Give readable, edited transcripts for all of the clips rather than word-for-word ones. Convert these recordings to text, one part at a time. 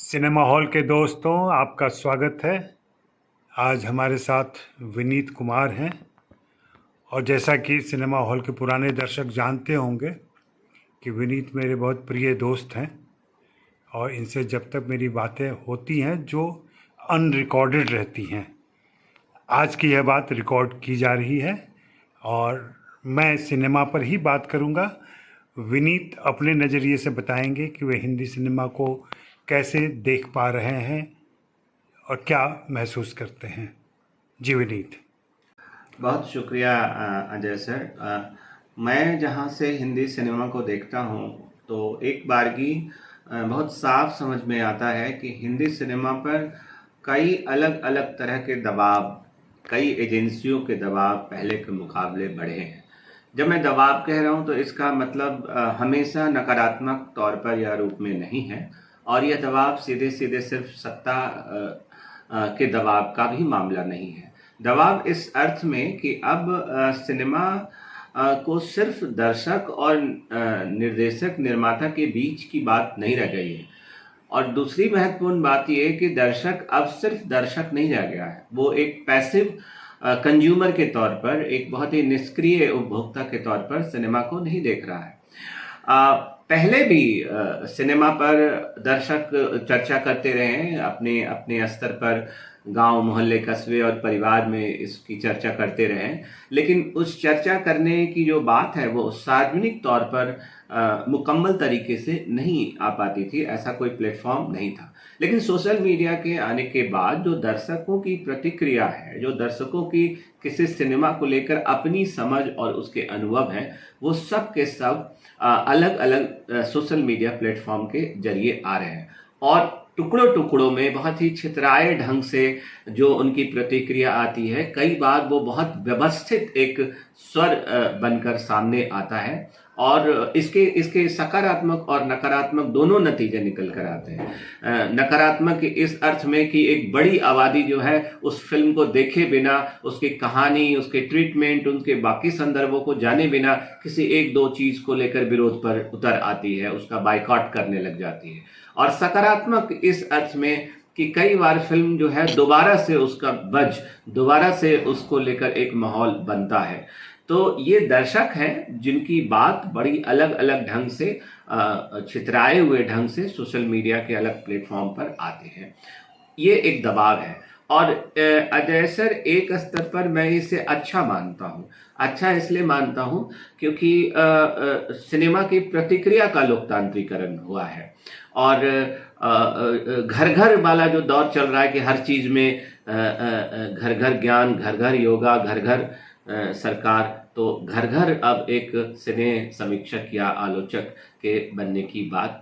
Cinema hall के दोस्तों, आपका स्वागत है। आज हमारे साथ विनीत कुमार हैं और जैसा कि सिनेमा हॉल के पुराने दर्शक जानते होंगे कि विनीत मेरे बहुत प्रिय दोस्त हैं और इनसे जब तक मेरी बातें होती हैं जो अनरिकॉर्डेड रहती हैं, आज की यह बात रिकॉर्ड की जा रही है और मैं सिनेमा पर ही बात करूंगा। विनीत अपने नज़रिए से बताएंगे कि वे हिंदी सिनेमा को कैसे देख पा रहे हैं और क्या महसूस करते हैं। जी विनीत। बहुत शुक्रिया अजय सर। मैं जहाँ से हिंदी सिनेमा को देखता हूँ तो एक बारगी बहुत साफ समझ में आता है कि हिंदी सिनेमा पर कई अलग अलग तरह के दबाव, कई एजेंसियों के दबाव पहले के मुकाबले बढ़े हैं। जब मैं दबाव कह रहा हूँ तो इसका मतलब हमेशा नकारात्मक तौर पर या रूप में नहीं है, और यह दबाव सीधे सीधे सिर्फ सत्ता के दबाव का भी मामला नहीं है। दबाव इस अर्थ में कि अब सिनेमा को सिर्फ दर्शक और निर्देशक निर्माता के बीच की बात नहीं रह गई है। और दूसरी महत्वपूर्ण बात यह है कि दर्शक अब सिर्फ दर्शक नहीं रह गया है, वो एक पैसिव कंज्यूमर के तौर पर, एक बहुत ही निष्क्रिय उपभोक्ता के तौर पर सिनेमा को नहीं देख रहा है। पहले भी सिनेमा पर दर्शक चर्चा करते रहे हैं, अपने अपने स्तर पर गांव, मोहल्ले, कस्बे और परिवार में इसकी चर्चा करते रहे हैं, लेकिन उस चर्चा करने की जो बात है वो सार्वजनिक तौर पर मुकम्मल तरीके से नहीं आ पाती थी। ऐसा कोई प्लेटफॉर्म नहीं था। लेकिन सोशल मीडिया के आने के बाद जो दर्शकों की प्रतिक्रिया है, जो दर्शकों की किसी सिनेमा को लेकर अपनी समझ और उसके अनुभव हैं, वो सब के सब अलग अलग सोशल मीडिया प्लेटफॉर्म के जरिए आ रहे हैं और टुकड़ों टुकड़ों में बहुत ही छितराए ढंग से जो उनकी प्रतिक्रिया आती है, कई बार वो बहुत व्यवस्थित एक स्वर बनकर सामने आता है और इसके सकारात्मक और नकारात्मक दोनों नतीजे निकल कर आते हैं। नकारात्मक इस अर्थ में कि एक बड़ी आबादी जो है उस फिल्म को देखे बिना, उसकी कहानी, उसके ट्रीटमेंट, उनके बाकी संदर्भों को जाने बिना किसी एक दो चीज को लेकर विरोध पर उतर आती है, उसका बाइकआउट करने लग जाती है। और सकारात्मक इस अर्थ में कि कई बार फिल्म जो है दोबारा से उसका दोबारा से उसको लेकर एक माहौल बनता है। तो ये दर्शक हैं जिनकी बात बड़ी अलग अलग ढंग से, छितराए हुए ढंग से सोशल मीडिया के अलग प्लेटफॉर्म पर आते हैं। ये एक दबाव है और अजय सर, एक स्तर पर मैं इसे अच्छा मानता हूँ। अच्छा इसलिए मानता हूँ क्योंकि सिनेमा की प्रतिक्रिया का लोकतांत्रिकरण हुआ है और घर घर वाला जो दौर चल रहा है कि हर चीज में घर घर ज्ञान, घर घर योगा, घर घर सरकार, तो घर घर अब एक सिने समीक्षक या आलोचक के बनने की बात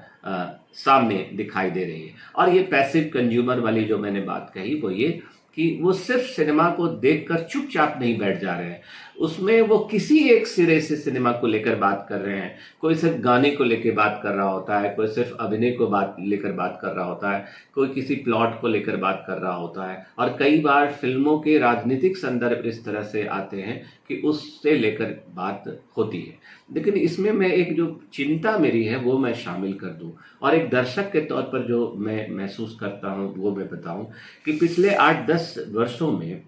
सामने दिखाई दे रही है। और ये पैसिव कंज्यूमर वाली जो मैंने बात कही वो ये कि वो सिर्फ सिनेमा को देखकर चुपचाप नहीं बैठ जा रहे हैं, उसमें वो किसी एक सिरे से सिनेमा को लेकर बात कर रहे हैं। कोई सिर्फ गाने को लेकर बात कर रहा होता है, कोई सिर्फ अभिनय को लेकर बात कर रहा होता है, कोई किसी प्लॉट को लेकर बात कर रहा होता है, और कई बार फिल्मों के राजनीतिक संदर्भ इस तरह से आते हैं कि उससे लेकर बात होती है। लेकिन इसमें मैं एक जो चिंता मेरी है वो मैं शामिल कर दूं और एक दर्शक के तौर पर जो मैं महसूस करता हूं वो मैं बताऊं कि पिछले 8-10 वर्षों में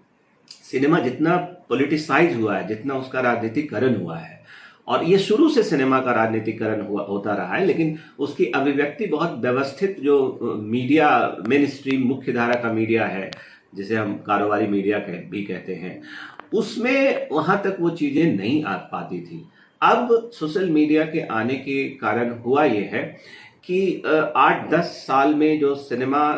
सिनेमा जितना पॉलिटिसाइज हुआ है, जितना उसका राजनीतिकरण हुआ है, और ये शुरू से सिनेमा का राजनीतिकरण होता रहा है, लेकिन उसकी अभिव्यक्ति बहुत व्यवस्थित, जो मीडिया, मेन स्ट्रीम मुख्य धारा का मीडिया है, जिसे हम कारोबारी मीडिया भी कहते हैं, उसमें वहां तक वो चीजें नहीं आ पाती थी। अब सोशल मीडिया के आने के कारण हुआ ये है कि 8-10 साल में जो सिनेमा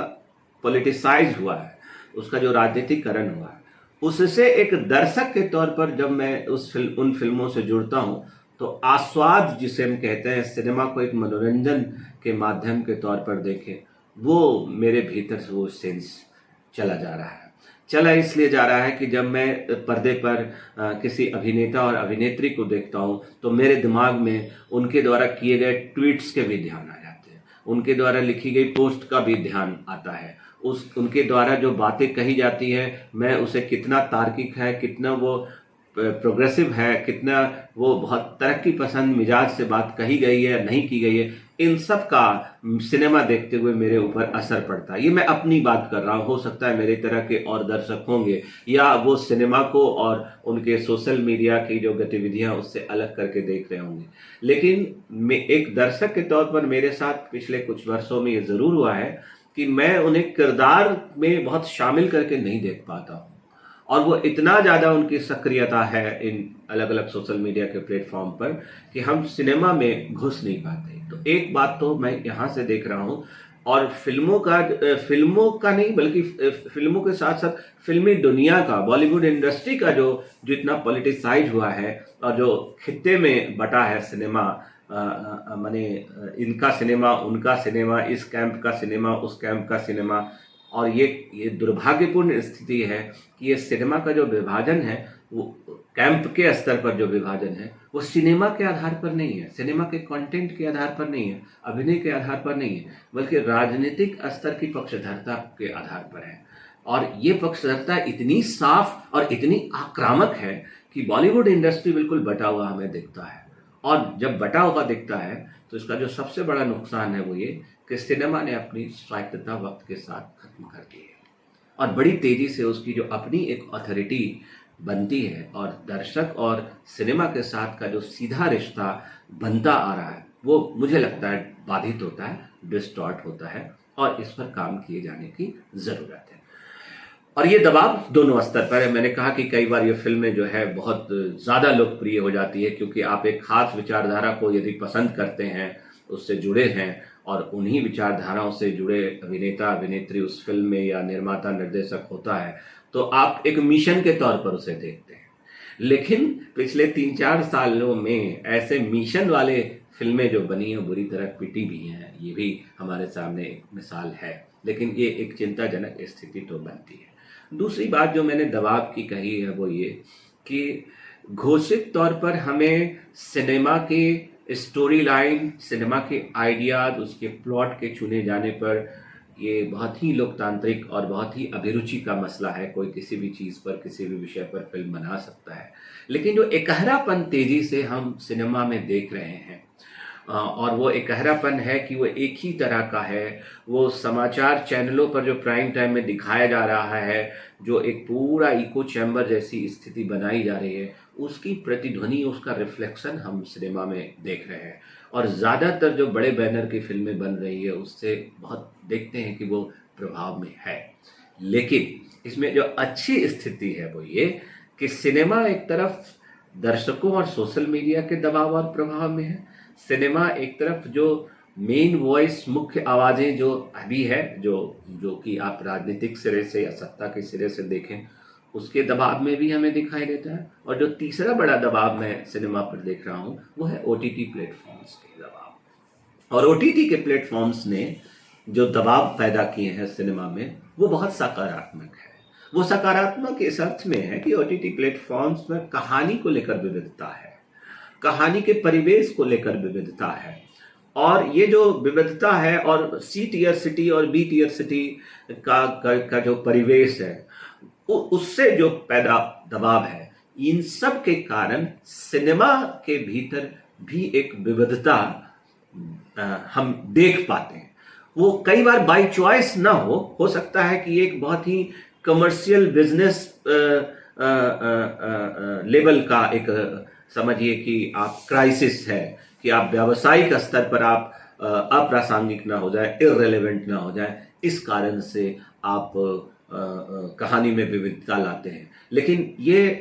पॉलिटिसाइज हुआ है, उसका जो राजनीतिकरण हुआ है, उससे एक दर्शक के तौर पर जब मैं उन फिल्मों से जुड़ता हूं तो आस्वाद, जिसे हम कहते हैं, सिनेमा को एक मनोरंजन के माध्यम के तौर पर देखें, वो मेरे भीतर से वो सेंस चला जा रहा है। चला इसलिए जा रहा है कि जब मैं पर्दे पर किसी अभिनेता और अभिनेत्री को देखता हूं तो मेरे दिमाग में उनके द्वारा किए गए ट्वीट्स के भी ध्यान आ जाते हैं, उनके द्वारा लिखी गई पोस्ट का भी ध्यान आता है, उनके द्वारा जो बातें कही जाती है, मैं उसे कितना तार्किक है, कितना वो प्रोग्रेसिव है, कितना वो बहुत तरक्की पसंद मिजाज से बात कही गई है, नहीं की गई है, इन सब का सिनेमा देखते हुए मेरे ऊपर असर पड़ता है। ये मैं अपनी बात कर रहा हूँ, हो सकता है मेरे तरह के और दर्शक होंगे या वो सिनेमा को और उनके सोशल मीडिया की जो गतिविधियां उससे अलग करके देख रहे होंगे। लेकिन एक दर्शक के तौर पर मेरे साथ पिछले कुछ वर्षों में ये जरूर हुआ है कि मैं उन्हें किरदार में बहुत शामिल करके नहीं देख पाता हूँ, और वो इतना ज़्यादा उनकी सक्रियता है इन अलग अलग सोशल मीडिया के प्लेटफॉर्म पर कि हम सिनेमा में घुस नहीं पाते। तो एक बात तो मैं यहाँ से देख रहा हूँ, और फिल्मों का नहीं बल्कि फिल्मों के साथ साथ फिल्मी दुनिया का, बॉलीवुड इंडस्ट्री का जो जितना पॉलिटिसाइज हुआ है और जो खित्ते में बटा है सिनेमा, माने इनका सिनेमा, उनका सिनेमा, इस कैंप का सिनेमा, उस कैंप का सिनेमा, और ये दुर्भाग्यपूर्ण स्थिति है कि ये सिनेमा का जो विभाजन है, वो कैंप के स्तर पर जो विभाजन है, वो सिनेमा के आधार पर नहीं है, सिनेमा के कंटेंट के आधार पर नहीं है, अभिनय के आधार पर नहीं है, बल्कि राजनीतिक स्तर की पक्षधरता के आधार पर है। और ये पक्षधरता इतनी साफ और इतनी आक्रामक है कि बॉलीवुड इंडस्ट्री बिल्कुल बटा हुआ हमें दिखता है। और जब बटा हुआ दिखता है तो इसका जो सबसे बड़ा नुकसान है वो ये कि सिनेमा ने अपनी स्वायत्तता वक्त के साथ खत्म कर दी है, और बड़ी तेजी से उसकी जो अपनी एक अथॉरिटी बनती है और दर्शक और सिनेमा के साथ का जो सीधा रिश्ता बनता आ रहा है, वो मुझे लगता है बाधित होता है, डिस्टॉर्ट होता है, और इस पर काम किए जाने की ज़रूरत है। और ये दबाव दोनों स्तर पर है। मैंने कहा कि कई बार ये फिल्में जो है बहुत ज़्यादा लोकप्रिय हो जाती है क्योंकि आप एक खास विचारधारा को यदि पसंद करते हैं, उससे जुड़े हैं, और उन्हीं विचारधाराओं से जुड़े अभिनेता अभिनेत्री उस फिल्म में या निर्माता निर्देशक होता है, तो आप एक मिशन के तौर पर उसे देखते हैं। लेकिन पिछले 3-4 सालों में ऐसे मिशन वाले फिल्में जो बनी हैं बुरी तरह पिटी भी हैं, ये भी हमारे सामने एक मिसाल है। लेकिन ये एक चिंताजनक स्थिति तो बनती है। दूसरी बात जो मैंने दबाव की कही है वो ये कि घोषित तौर पर हमें सिनेमा के स्टोरी लाइन, सिनेमा के आइडियाज, उसके प्लॉट के चुने जाने पर ये बहुत ही लोकतांत्रिक और बहुत ही अभिरुचि का मसला है। कोई किसी भी चीज़ पर, किसी भी विषय पर फिल्म बना सकता है, लेकिन जो एकहरापन तेजी से हम सिनेमा में देख रहे हैं, और वो एकहरापन है कि वो एक ही तरह का है, वो समाचार चैनलों पर जो प्राइम टाइम में दिखाया जा रहा है, जो एक पूरा इको चैम्बर जैसी स्थिति बनाई जा रही है, उसकी प्रतिध्वनि, उसका रिफ्लेक्शन हम सिनेमा में देख रहे हैं। और ज़्यादातर जो बड़े बैनर की फिल्में बन रही है उससे बहुत देखते हैं कि वो प्रभाव में है। लेकिन इसमें जो अच्छी स्थिति है वो ये कि सिनेमा एक तरफ दर्शकों और सोशल मीडिया के दबाव और प्रभाव में है, सिनेमा एक तरफ जो मेन वॉइस, मुख्य आवाज़ें जो अभी है, जो कि आप राजनीतिक सिरे से या सत्ता के सिरे से देखें, उसके दबाव में भी हमें दिखाई देता है। और जो तीसरा बड़ा दबाव मैं सिनेमा पर देख रहा हूँ वो है OTT प्लेटफॉर्म्स के दबाव। और OTT के प्लेटफॉर्म्स ने जो दबाव पैदा किए हैं सिनेमा में वो बहुत सकारात्मक है। वो सकारात्मक इस अर्थ में है कि OTT प्लेटफॉर्म्स में कहानी को लेकर विविधता है, कहानी के परिवेश को लेकर विविधता है, और ये जो विविधता है और C टियर सिटी और B टियर सिटी का जो परिवेश है, उससे जो पैदा दबाव है, इन सब के कारण सिनेमा के भीतर भी एक विविधता हम देख पाते हैं। वो कई बार बाय चॉइस ना हो सकता है कि एक बहुत ही कमर्शियल बिजनेस लेवल का एक, समझिए कि आप क्राइसिस है, कि आप व्यावसायिक स्तर पर आप अप्रासंगिक ना हो जाए, इररिलेवेंट ना हो जाए, इस कारण से आप कहानी में विविधता लाते हैं। लेकिन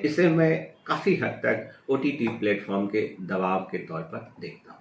इसे मैं काफ़ी हद तक OTT प्लेटफॉर्म के दबाव के तौर पर देखता हूँ।